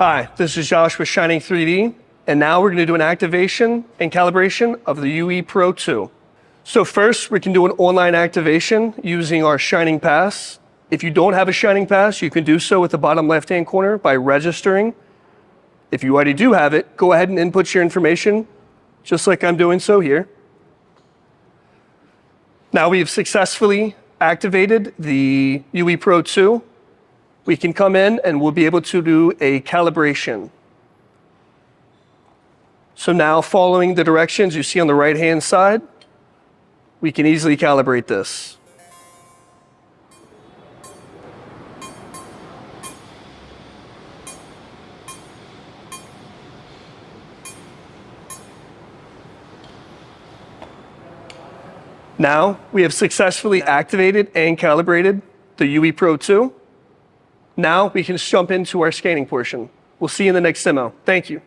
Hi, this is Josh with Shining 3D, and now we're going to do an activation and calibration of the UE Pro2. So first, we can do an online activation using our Shining Pass. If you don't have a Shining Pass, you can do so at the bottom left-hand corner by registering. If you already do have it, go ahead and input your information, just like I'm doing so here. Now we've successfully activated the UE Pro2. We can come in and we'll be able to do a calibration. So now, following the directions you see on the right-hand side, we can easily calibrate this. Now, we have successfully activated and calibrated the UE Pro2. Now we can jump into our scanning portion. We'll see you in the next demo. Thank you.